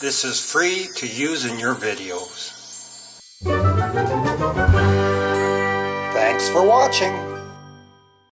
This is free to use in your videos. Thanks for watching.